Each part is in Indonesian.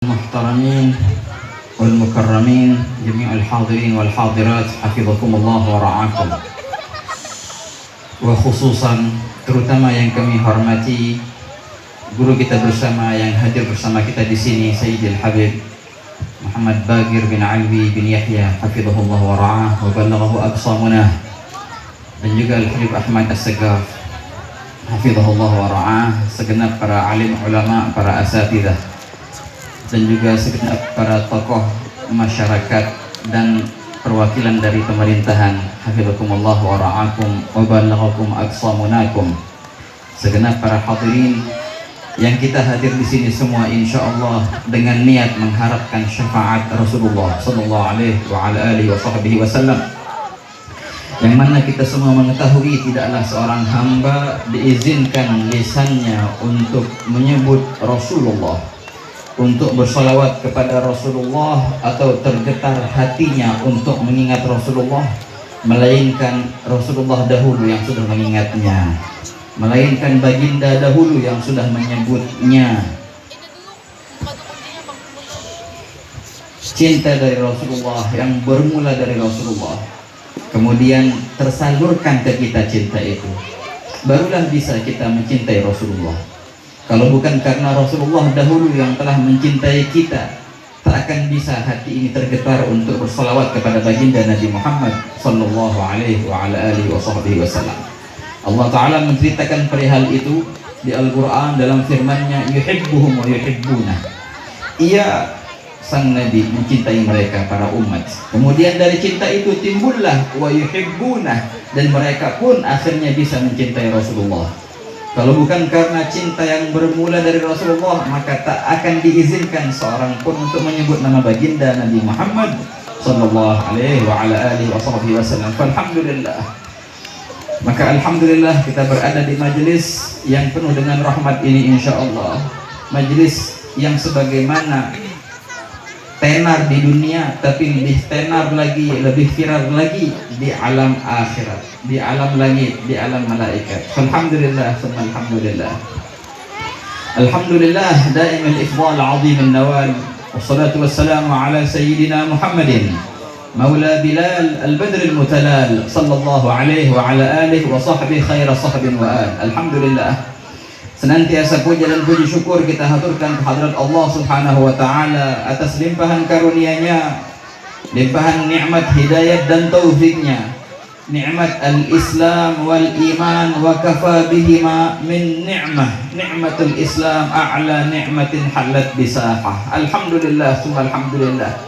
المحترمين والمكرمين جميع الحاضرين والحاضرات حفظكم الله ورعاكم. Khususan terutama yang kami hormati guru kita bersama yang hadir bersama kita di sini, Sayyidil Habib Muhammad Bagir bin Alwi bin Yahya hafizahullah wa ra'ah wa ballaghahu aqsamunah, dan juga Al-Habib Ahmad As-Sagaf hafizahullah wa ra'ah, segenap para alim ulama, para asatidzah, dan juga segenap para tokoh masyarakat dan perwakilan dari pemerintahan, hafizakumullah wa ra'akum wa ballaghakum aqsamunakum, segenap para hadirin yang kita hadir di sini semua insyaallah dengan niat mengharapkan syafaat Rasulullah sallallahu alaihi wa ala alihi wasallam, yang mana kita semua mengetahui tidaklah seorang hamba diizinkan lisannya untuk menyebut Rasulullah, untuk bersalawat kepada Rasulullah, atau tergetar hatinya untuk mengingat Rasulullah, melainkan Rasulullah dahulu yang sudah mengingatnya, melainkan baginda dahulu yang sudah menyebutnya. Cinta dari Rasulullah yang bermula dari Rasulullah, kemudian tersalurkan ke kita cinta itu, barulah bisa kita mencintai Rasulullah. Kalau bukan karena Rasulullah dahulu yang telah mencintai kita, tak akan bisa hati ini tergetar untuk bersalawat kepada baginda Nabi Muhammad sallallahu alaihi wa ala alihi wasallam. Allah Ta'ala menceritakan perihal itu di Al-Quran dalam firman-Nya, yuhibbuhum wa yuhibbunah. Ia sang Nabi mencintai mereka, para umat. Kemudian dari cinta itu timbullah wa yuhibbunah, dan mereka pun akhirnya bisa mencintai Rasulullah. Kalau bukan karena cinta yang bermula dari Rasulullah, maka tak akan diizinkan seorang pun untuk menyebut nama baginda Nabi Muhammad sallallahu alaihi wa ala alihi wasallam. Alhamdulillah. Maka alhamdulillah kita berada di majelis yang penuh dengan rahmat ini insyaallah. Majelis yang sebagaimana tenar di dunia, tapi lebih tenar lagi, lebih viral lagi di alam akhirat, di alam langit, di alam malaikat. Alhamdulillah, alhamdulillah. Alhamdulillah daim al-ifdal azim al-nawal, wassalatu wassalamu ala sayyidina Muhammadin Maula Bilal al-Badr al-Mutalal sallallahu alaihi wa ala alihi wa sahbihi khaira sahbin wa al. Alhamdulillah, senantiasa puja dan puji syukur kita haturkan kehadirat Allah Subhanahu wa taala atas limpahan karunia-Nya, limpahan nikmat hidayat dan taufiknya, nikmat al-Islam wal iman, wa kafa bihima min ni'mah. Nikmatul Islam a'la nikmatin halat bisahah. Alhamdulillah, summa alhamdulillah.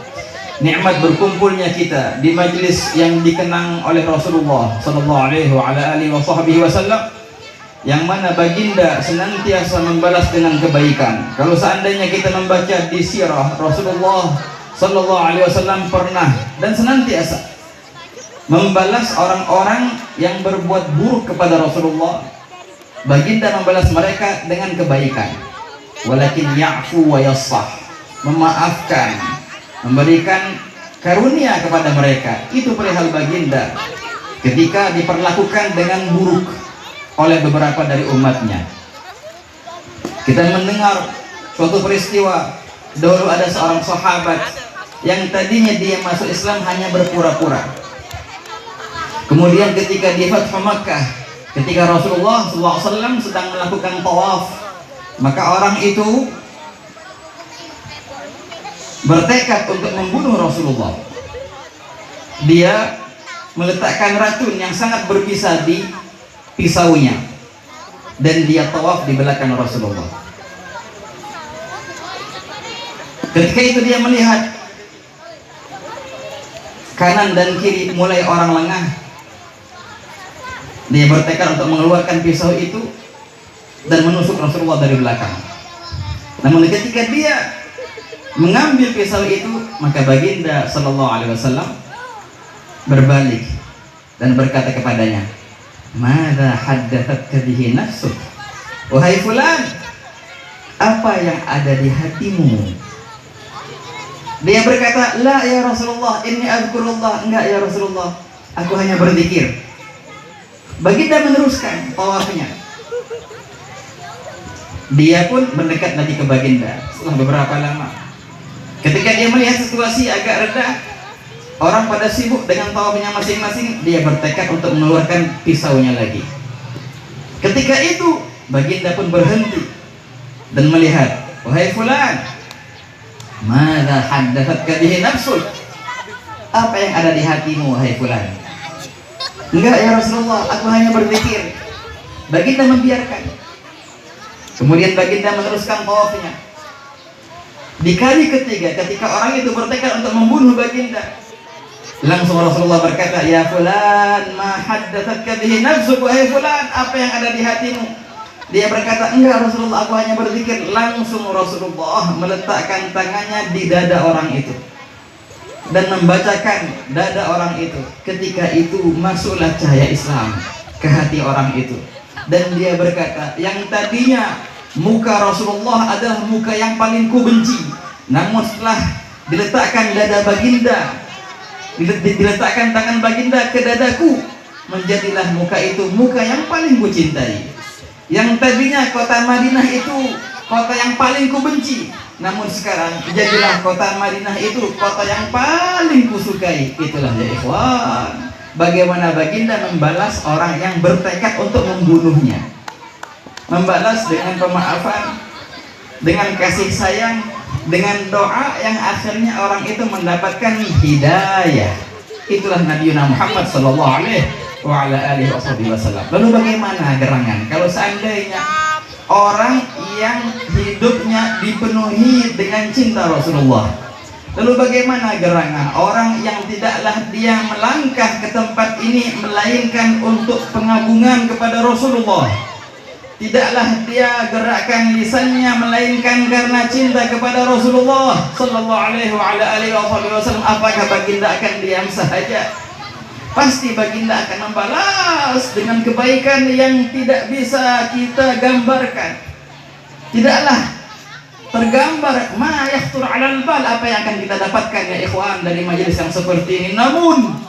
Nikmat berkumpulnya kita di majlis yang dikenang oleh Rasulullah sallallahu alaihi wa ala alihi wasallam, yang mana baginda senantiasa membalas dengan kebaikan. Kalau seandainya kita membaca di sirah Rasulullah sallallahu alaihi wasallam, pernah dan senantiasa membalas orang-orang yang berbuat buruk kepada Rasulullah, baginda membalas mereka dengan kebaikan. Walakin ya'fu wa yassah, memaafkan, memberikan karunia kepada mereka. Itu perihal baginda ketika diperlakukan dengan buruk oleh beberapa dari umatnya. Kita mendengar suatu peristiwa, dahulu ada seorang sahabat yang tadinya dia masuk Islam hanya berpura-pura. Kemudian ketika di Fathu Makkah, ketika Rasulullah SAW sedang melakukan tawaf, maka orang itu bertekad untuk membunuh Rasulullah. Dia meletakkan racun yang sangat berbisa di pisaunya, dan dia tawaf di belakang Rasulullah. Ketika itu dia melihat kanan dan kiri mulai orang lengah. Dia bertekad untuk mengeluarkan pisau itu dan menusuk Rasulullah dari belakang. Namun ketika dia mengambil pisau itu, maka baginda sallallahu alaihi wasallam berbalik dan berkata kepadanya, "Madza haddatsatka bihi nafsuk?" Wahai fulan, apa yang ada di hatimu? Dia berkata, "La ya Rasulullah, inni azkurullah." Enggak ya Rasulullah, aku hanya berzikir. Baginda meneruskan tawafnya. Dia pun mendekat lagi ke baginda. Setelah beberapa lama, situasi agak reda, orang pada sibuk dengan tawafnya masing-masing, dia bertekad untuk mengeluarkan pisaunya lagi. Ketika itu baginda pun berhenti dan melihat, wahai fulan, madza haddatsatka bihi nafsuk? Apa yang ada di hatimu wahai fulan? Enggak ya Rasulullah, aku hanya berzikir. Baginda membiarkan. Kemudian baginda meneruskan tawafnya. Di kali ketiga ketika orang itu bertekad untuk membunuh baginda, langsung Rasulullah berkata, ya fulan, ma haddatsatka bihi nafsuk? Wahai fulan, apa yang ada di hatimu? Dia berkata, enggak Rasulullah, aku hanya berzikir. Langsung Rasulullah meletakkan tangannya di dada orang itu dan membacakan dada orang itu. Ketika itu masuklah cahaya Islam ke hati orang itu, dan dia berkata, yang tadinya muka Rasulullah adalah muka yang paling ku benci, namun setelah diletakkan dada baginda, diletakkan tangan baginda ke dadaku, menjadilah muka itu muka yang paling ku cintai. Yang tadinya kota Madinah itu kota yang paling ku benci, namun sekarang jadilah kota Madinah itu kota yang paling kusukai. Itulah ya ikhwan, bagaimana baginda membalas orang yang bertekad untuk membunuhnya. Membalas dengan pemaafan, dengan kasih sayang, dengan doa yang akhirnya orang itu mendapatkan hidayah. Itulah Nabi Muhammad sallallahu alaihi wasallam. Lalu bagaimana gerangan kalau seandainya orang yang hidupnya dipenuhi dengan cinta Rasulullah? Lalu bagaimana gerangan orang yang tidaklah dia melangkah ke tempat ini melainkan untuk pengagungan kepada Rasulullah? Tidaklah dia gerakkan lisannya melainkan karena cinta kepada Rasulullah sallallahu alaihi wasallam. Apakah baginda akan diam sahaja? Pasti baginda akan membalas dengan kebaikan yang tidak bisa kita gambarkan. Tidaklah tergambar ma yakhtur 'alal bal apa yang akan kita dapatkan ya ikhwan dari majelis yang seperti ini. Namun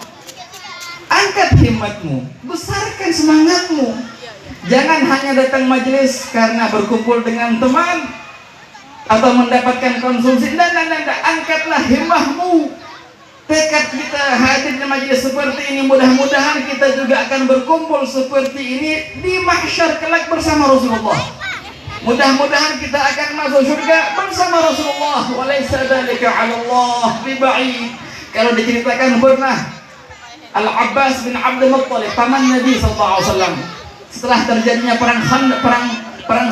angkat himmatmu, besarkan semangatmu. Jangan hanya datang majelis karena berkumpul dengan teman atau mendapatkan konsumsi. Tidak. Angkatlah himmahmu. Tekad kita hadir di majelis seperti ini, mudah-mudahan kita juga akan berkumpul seperti ini di mahsyar kelak bersama Rasulullah. Mudah-mudahan kita akan masuk surga bersama Rasulullah. Walaysa dzalika 'ala Allah biba'id. Kalau diceritakan pernah Al-Abbas bin Abdul Muttalib, paman Nabi sallallahu alaihi wasallam, setelah terjadinya perang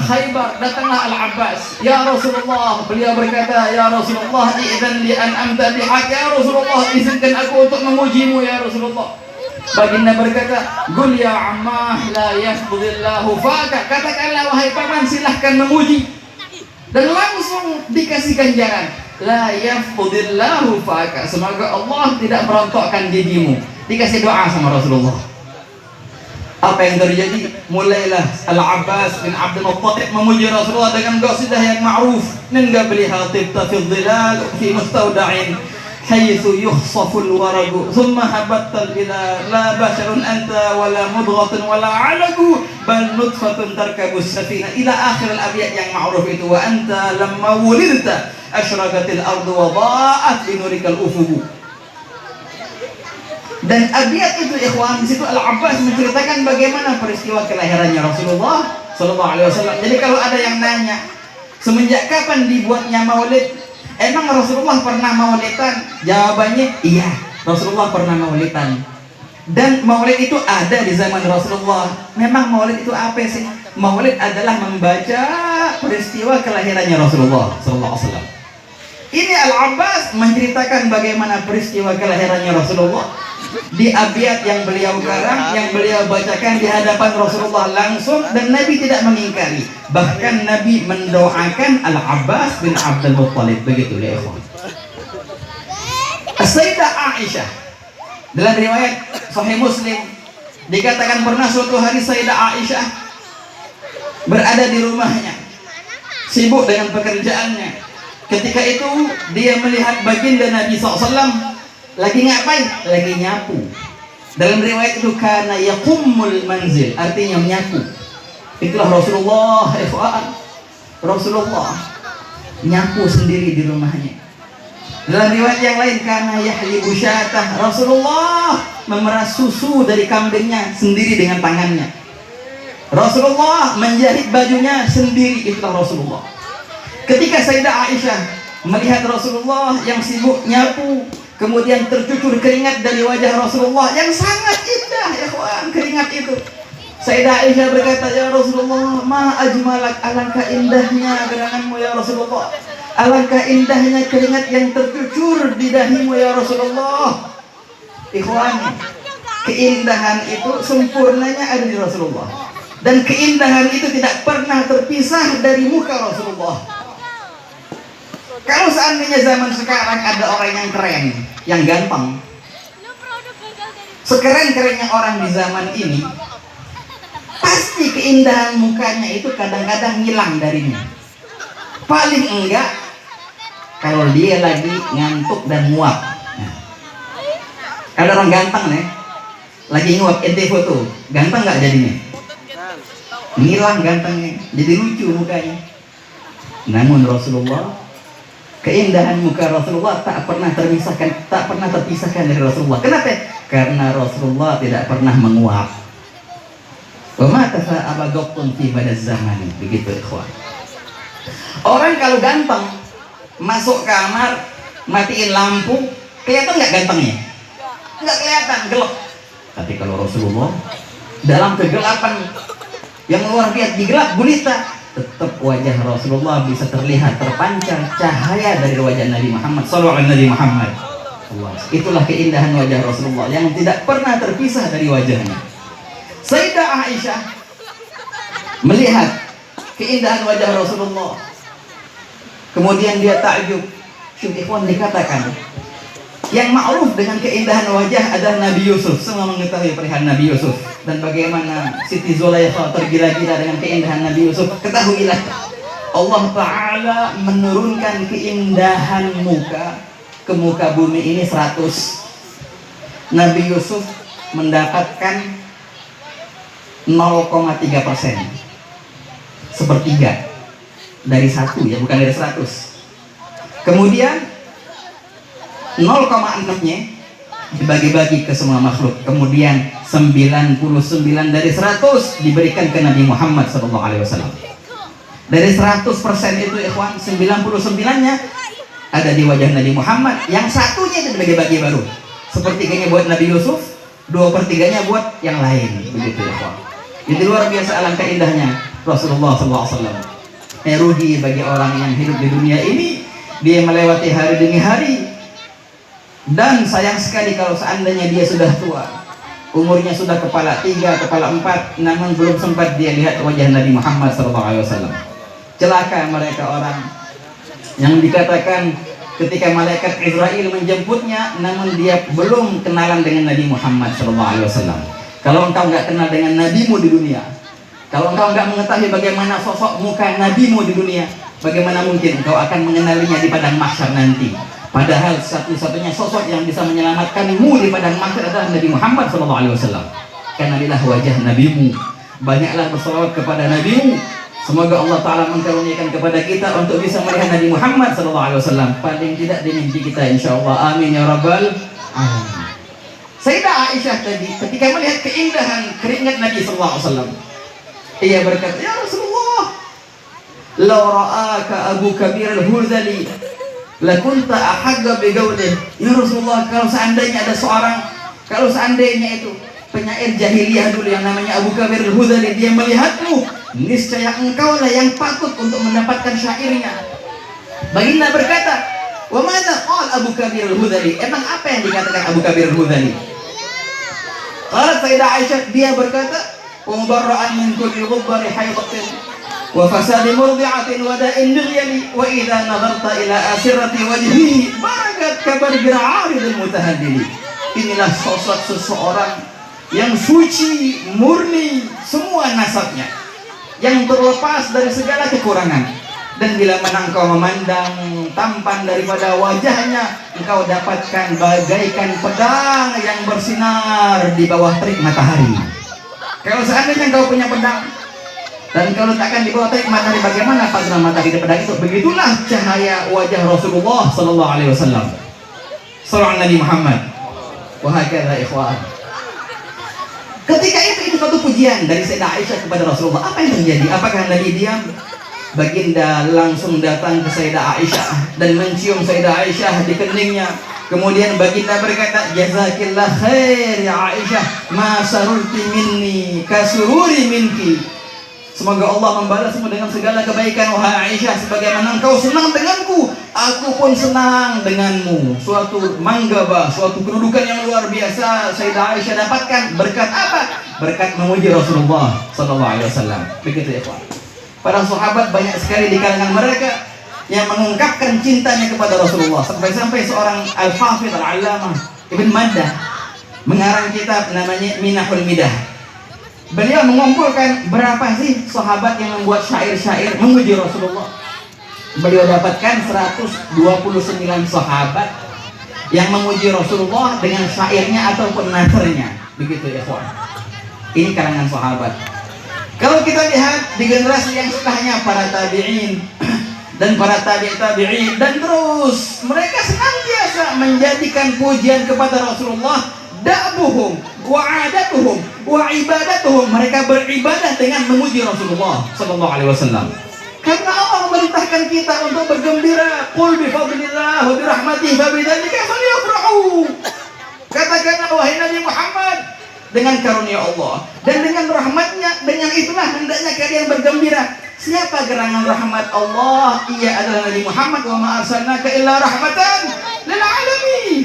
Khaybar, datanglah Al-Abbas, ya Rasulullah. Beliau berkata, ya Rasulullah, idzan li an amtadihak, ya Rasulullah, izinkan aku untuk memujimu ya Rasulullah. Baginda berkata, qul ya ammah la yafdhillahu faka, katakanlah wahai paman, silahkan memuji. Dan langsung dikasih ganjaran, la yafdhillahu faka, semoga Allah tidak merontokkan gigimu. Dikasih doa sama Rasulullah. Apa yang terjadi? Mulailah Al-Abbas bin Abdul Muttalib memuji Rasulullah dengan qasidah yang ma'ruf. Min qabliha tibta fi dhilal fi mustawda'in haythu yukhsafu al-waraqu thumma habatta al-bilal la basharun anta wala mudghatun wala 'alaqu bal nutfatun tarkabu as-safina ila akhir al-abyat yang ma'ruf itu. Wa anta lamma wulidta ashraqatil ardu wa da'at bi nurikal ufuq. Dan abiyat itu ikhwan, di situ Al-Abbas menceritakan bagaimana peristiwa kelahirannya Rasulullah sallallahu alaihi wasallam. Jadi kalau ada yang nanya, semenjak kapan dibuatnya maulid? Emang Rasulullah pernah maulidan? Jawabannya iya, Rasulullah pernah maulidan. Dan maulid itu ada di zaman Rasulullah. Memang maulid itu apa sih? Maulid adalah membaca peristiwa kelahirannya Rasulullah sallallahu alaihi wasallam. Ini Al-Abbas menceritakan bagaimana peristiwa kelahirannya Rasulullah di abiyat yang beliau karang, yang beliau bacakan di hadapan Rasulullah langsung, dan Nabi tidak mengingkari. Bahkan Nabi mendoakan Al-Abbas bin Abdul Muttalib. Begitu ya ikhwan. Sayyidah Aisyah dalam riwayat Sahih Muslim dikatakan pernah suatu hari Sayyidah Aisyah berada di rumahnya, sibuk dengan pekerjaannya. Ketika itu dia melihat baginda Nabi SAW lagi ngapain? Lagi nyapu. Dalam riwayat itu kana yaqummul manzil, artinya menyapu. Itulah Rasulullah, ikhwan. Rasulullah nyapu sendiri di rumahnya. Dalam riwayat yang lain, karena yahlibu syatah, Rasulullah memerah susu dari kambingnya sendiri dengan tangannya. Rasulullah menjahit bajunya sendiri, itulah Rasulullah. Ketika Sayyidah Aisyah melihat Rasulullah yang sibuk nyapu, kemudian tercucur keringat dari wajah Rasulullah yang sangat indah, ya kawan, keringat itu. Sayyidah Aisyah berkata, ya Rasulullah, ma ajmalak, alangkah indahnya geranganmu ya Rasulullah, alangkah indahnya keringat yang tercucur di dahimu ya Rasulullah. Ikhwan, keindahan itu sempurnanya ada di Rasulullah, dan keindahan itu tidak pernah terpisah dari muka Rasulullah. Kalau seandainya zaman sekarang ada orang yang keren, yang ganteng, sekeren-kerennya orang di zaman ini, pasti keindahan mukanya itu kadang-kadang hilang darinya. Paling enggak kalau dia lagi ngantuk dan nguap. Nah, ada orang ganteng nih, lagi nguap, ente foto, ganteng nggak jadinya? Ngilang gantengnya, jadi lucu mukanya. Namun Rasulullah, keindahan muka Rasulullah tak pernah terpisahkan dari Rasulullah. Kenapa? Karena Rasulullah tidak pernah menguap. Wa ma tafa'aba ghattun fi badaz zamani, begitu ikhwan. Orang kalau ganteng masuk kamar, matiin lampu, kelihatan nggak gantengnya? Nggak kelihatan, gelap. Tapi kalau Rasulullah dalam kegelapan yang luar biasa, digelap gulita, tetap wajah Rasulullah bisa terlihat terpancar cahaya dari wajah Nabi Muhammad sallallahu alaihi Muhammad. Itulah keindahan wajah Rasulullah yang tidak pernah terpisah dari wajahnya. Sayyidah Aisyah melihat keindahan wajah Rasulullah, kemudian dia takjub. Ikhwan, dikatakan yang ma'ruf dengan keindahan wajah adalah Nabi Yusuf. Semua mengetahui perihal Nabi Yusuf dan bagaimana Siti Zulaikha tergila-gila dengan keindahan Nabi Yusuf. Ketahuilah, Allah Ta'ala menurunkan keindahan muka ke muka bumi ini 100. Nabi Yusuf mendapatkan 0,3%, sepertiga dari 1, ya, bukan dari 100. Kemudian 0,6-nya dibagi-bagi ke semua makhluk. Kemudian 99 dari 100 diberikan ke Nabi Muhammad SAW. Dari 100% itu ikhwan, 99-nya ada di wajah Nabi Muhammad, yang satunya itu dibagi-bagi baru. Sepertiganya buat Nabi Yusuf, 2/3-nya buat yang lain, begitu ikhwan. Jadi luar biasa alangkah indahnya Rasulullah SAW. Rugi bagi orang yang hidup di dunia ini, dia melewati hari demi hari. Dan sayang sekali kalau seandainya dia sudah tua, umurnya sudah kepala 3, kepala 4, namun belum sempat dia lihat wajah Nabi Muhammad SAW. Celaka mereka orang yang dikatakan ketika malaikat Israel menjemputnya, namun dia belum kenalan dengan Nabi Muhammad SAW. Kalau engkau nggak kenal dengan nabimu di dunia, kalau engkau nggak mengetahui bagaimana sosok muka nabimu di dunia, bagaimana mungkin engkau akan mengenalinya di padang mahsyar nanti? Padahal satu-satunya sosok yang bisa menyelamatkanmu di padang mahsyar adalah Nabi Muhammad SAW. Kenalilah wajah nabimu, banyaklah bersalawat kepada nabimu. Semoga Allah Ta'ala mengkaruniakan kepada kita untuk bisa melihat Nabi Muhammad SAW paling tidak di mimpi kita, insyaAllah. Amin ya rabbal alamin. Sayyidah Aisyah tadi ketika melihat keindahan keringat Nabi SAW, ia berkata, ya Rasulullah, law ra'aka Abu Kabir al-Hudhali lakunta ahagga biqaulih. Ya Rasulullah, kalau seandainya itu penyair jahiliyah dulu yang namanya Abu Kabir al-Hudhali, dia melihatmu, niscaya engkau lah yang patut untuk mendapatkan syairnya. Baginda berkata, wa madza qala Abu Kabir al-Hudhali? Emang apa yang dikatakan Abu Kabir al-Hudhali? Kalau Sayyidah Aisyah, dia berkata, wa mubarra'an min kulli ghubbari haydatin wa fasadi murdi'atin wa da'in nughyali wa idza nadarta ila asirati wajhihi barakat kabar bir'aridil mutahaddili. Inilah sosok seseorang yang suci, murni semua nasabnya, yang terlepas dari segala kekurangan. Dan bila mana engkau memandang tampan daripada wajahnya, engkau dapatkan bagaikan pedang yang bersinar di bawah terik matahari. Kalau seandainya engkau punya pedang, Dan kalau takkan di bawah terik matahari, bagaimana pantulan matahari di pedang itu? Begitulah cahaya wajah Rasulullah sallallahu alaihi wasallam. Sallallahu Nabi Muhammad. Wahakala ikhwan. Ketika itu satu pujian dari Sayyidah Aisyah kepada Rasulullah. Apa yang terjadi? Apakah Nabi diam? Baginda langsung datang ke Sayyidah Aisyah dan mencium Sayyidah Aisyah di keningnya. Kemudian baginda berkata, jazakillah khair ya Aisyah, ma sarurti minni kasururi minki. Semoga Allah membalasmu dengan segala kebaikan wahai Aisyah, sebagaimana engkau senang denganku, aku pun senang denganmu. Suatu manggabah, suatu kedudukan yang luar biasa Sayyidah Aisyah dapatkan. Berkat apa? Berkat memuji Rasulullah sallallahu alaihi wasallam. Begitu ya Pak. Para sahabat banyak sekali di kalangan mereka yang mengungkapkan cintanya kepada Rasulullah. Sampai-sampai seorang Al-Hafidh Al-Allamah Ibn Maddah mengarang kitab namanya Minahul Midah. Beliau mengumpulkan berapa sih sahabat yang membuat syair-syair memuji Rasulullah. Beliau dapatkan 129 sahabat yang memuji Rasulullah dengan syairnya ataupun nasrnya. Begitu ya kawan. Ini kalangan sahabat. Kalau kita lihat di generasi yang setelahnya, para tabi'in dan para tabi'in dan terus, mereka senantiasa menjadikan pujian kepada Rasulullah da'buhum wa 'adatuhum wa ibadatuhum. Mereka beribadah dengan memuji Rasulullah sallallahu alaihi wasallam. Karena Allah memerintahkan kita untuk bergembira. Qul bi fadlillah wa bi rahmatihi fa bidzalika falyafrahu. Katakanlah wahai Nabi Muhammad, dengan karunia Allah dan dengan rahmatnya, dengan itulah hendaknya kalian bergembira. Siapa gerangan rahmat Allah? Ia adalah Nabi Muhammad. Wa ma arsalnaka illa rahmatan lil alamin.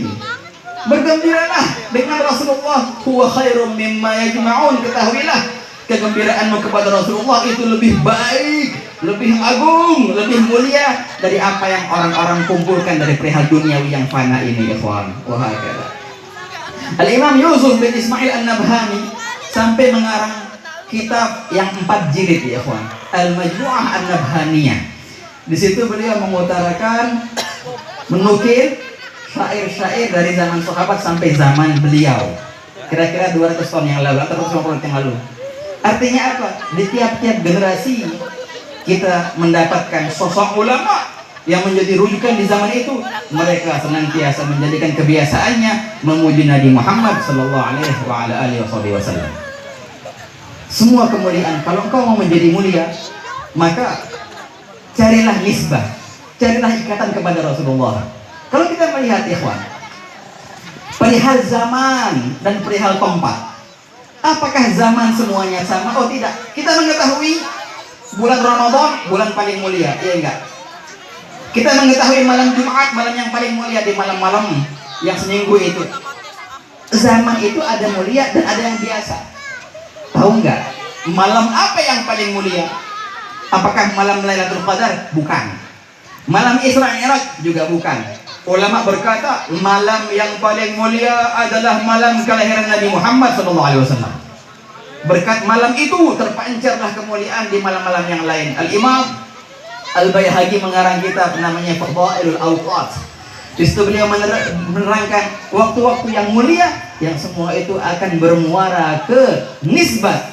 Bergembiralah dengan Rasulullah. Huwa khairum mimma yajma'un. Ketahuilah, kegembiraanmu kepada Rasulullah itu lebih baik, lebih agung, lebih mulia dari apa yang orang-orang kumpulkan dari perihal duniawi yang fana ini, ikhwan. Wahakala. Al-Imam Yusuf bin Ismail An-Nabhani sampai mengarang kitab yang 4 jilid ya ikhwan, Al-Majmu'ah An-Nabhaniyah. Di situ beliau mengutarakan, menukil syair-syair dari zaman sahabat sampai zaman beliau, kira-kira 200 tahun yang lalu atau 150 tahun yang lalu. Artinya apa? Di tiap-tiap generasi kita mendapatkan sosok ulama yang menjadi rujukan di zaman itu. Mereka senantiasa menjadikan kebiasaannya memuji Nabi Muhammad sallallahu alaihi wasallam. Semua kemuliaan, kalau engkau mau menjadi mulia, maka carilah nisbah, carilah ikatan kepada Rasulullah. Kalau kita melihat ikhwan, perihal zaman dan perihal tempat, apakah zaman semuanya sama? Oh tidak. Kita mengetahui bulan Ramadan bulan paling mulia, iya enggak? Kita mengetahui malam Jumat malam yang paling mulia di malam-malam yang seminggu itu. Zaman itu ada mulia dan ada yang biasa. Tahu enggak? Malam apa yang paling mulia? Apakah malam Lailatul Qadar? Bukan. Malam Isra Mi'raj juga bukan. Ulama berkata malam yang paling mulia adalah malam kelahiran Nabi Muhammad SAW. Berkat malam itu terpancarlah kemuliaan di malam-malam yang lain. Al-Imam Al-Baihaqi mengarang kitab namanya Fadailul Awqat. Di situ beliau menerangkan waktu-waktu yang mulia yang semua itu akan bermuara ke nisbat,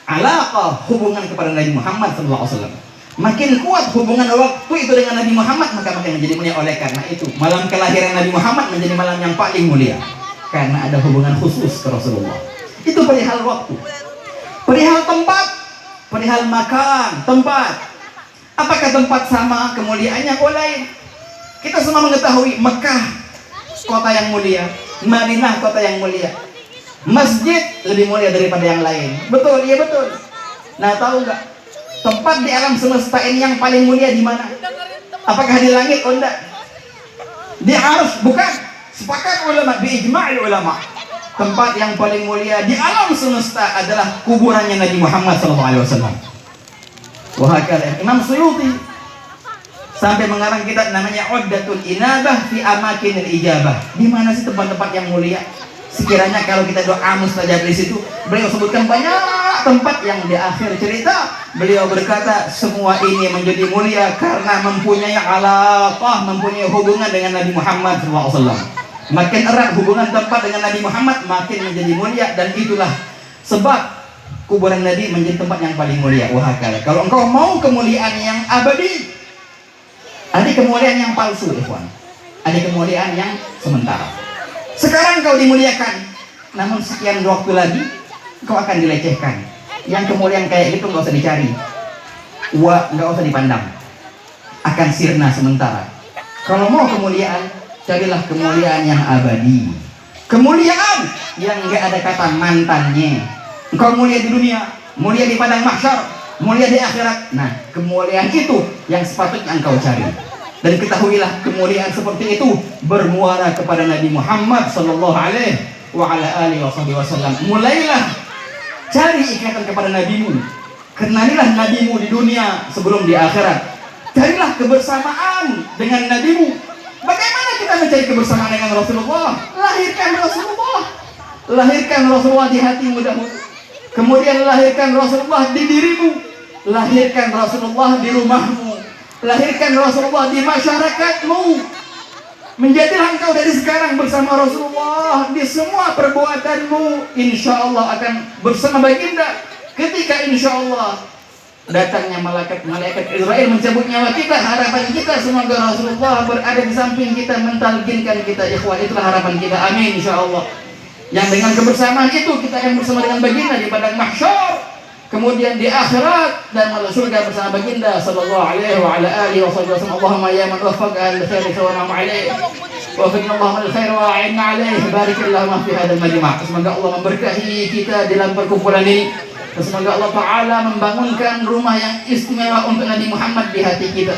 alaqah, hubungan kepada Nabi Muhammad SAW. Makin kuat hubungan waktu itu dengan Nabi Muhammad, maka makin menjadi mulia. Oleh karena itu malam kelahiran Nabi Muhammad menjadi malam yang paling mulia karena ada hubungan khusus ke Rasulullah. Itu perihal waktu. Perihal tempat, perihal makan, tempat. Apakah tempat sama kemuliaannya? Oh lain. Kita semua mengetahui Mekah kota yang mulia, Madinah kota yang mulia, masjid lebih mulia daripada yang lain. Betul, iya betul. Nah tahu nggak tempat di alam semesta ini yang paling mulia di mana? Apakah di langit? Oh enggak. Di arsy? Bukan. Sepakat ulama, biijma'i ulama, tempat yang paling mulia di alam semesta adalah kuburannya Nabi Muhammad SAW. Wahakala Imam Suyuti sampai mengarang kitab namanya Uddatul Inabah fi Amakinil Ijabah. Di mana sih tempat-tempat yang mulia? Sekiranya kalau kita doa mustajab di situ, beliau sebutkan banyak tempat yang di akhir cerita beliau berkata semua ini menjadi mulia karena mempunyai alaqah, mempunyai hubungan dengan Nabi Muhammad SAW. Makin erat hubungan tempat dengan Nabi Muhammad, makin menjadi mulia. Dan itulah sebab kuburan Nabi menjadi tempat yang paling mulia. Wahakala. Kalau engkau mau kemuliaan yang abadi, ada kemuliaan yang palsu, ikhwan. Ada kemuliaan yang sementara. Sekarang kau dimuliakan, namun sekian waktu lagi kau akan dilecehkan. Yang kemuliaan kayak gitu nggak usah dicari, nggak usah dipandang, akan sirna sementara. Kalau mau kemuliaan, carilah kemuliaan yang abadi, kemuliaan yang nggak ada kata mantannya. Engkau mulia di dunia, mulia di padang mahsyar, mulia di akhirat. Nah, kemuliaan itu yang sepatutnya engkau cari. Dan ketahuilah kemuliaan seperti itu bermuara kepada Nabi Muhammad sallallahu alaihi wasallam. Mulailah cari ikatan kepada nabimu. Kenalilah nabimu di dunia sebelum di akhirat. Carilah kebersamaan dengan nabimu. Bagaimana kita mencari kebersamaan dengan Rasulullah? Lahirkan Rasulullah. Lahirkan Rasulullah di hatimu dahulu. Kemudian lahirkan Rasulullah di dirimu. Lahirkan Rasulullah di rumahmu. Lahirkan Rasulullah di masyarakatmu. Menjadilah engkau dari sekarang bersama Rasulullah di semua perbuatanmu. Insya Allah akan bersama baginda. Ketika insya Allah datangnya malaikat Israel mencabut nyawa kita, harapan kita semoga Rasulullah berada di samping kita, mentalkinkan kita. Ikhwan, itulah harapan kita. Amin insya Allah. Yang dengan kebersamaan itu kita akan bersama dengan baginda di padang mahsyar. Kemudian di akhirat dan masuk surga bersama baginda sallallahu alaihi wa ala alihi wasallam. Allahumma ya man wafaqa al-khair wa nama alaihi. Wafiqna Allah al-khair wa a'inna alaihi. Barakallahu fi hadzal majma'. Semoga Allah memberkahi kita dalam perkumpulan ini. Semoga Allah Ta'ala membangunkan rumah yang istimewa untuk Nabi Muhammad di hati kita.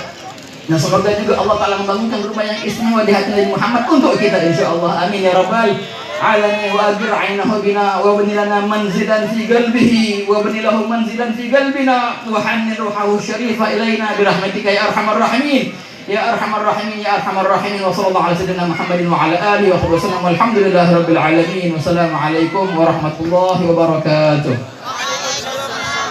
Dan semoga juga Allah Ta'ala membangunkan rumah yang istimewa di hati Nabi Muhammad untuk kita insyaAllah. Amin ya Rabbal Alamin. Wa agir aynahu bina wa bani lana manzilan fi qalbihi wa bani lahu manzilan fi qalbina wa hanni ruhahu syarifa ilaina birahmatika ya arhamar rahimin. Ya arhamar rahimin ya arhamar rahimin. Wa sallallahu ala sayyidina Muhammadin wa ala alihi wa sallam. Walhamdulillahi rabbil alamin. Wassalamualaikum warahmatullahi wabarakatuh.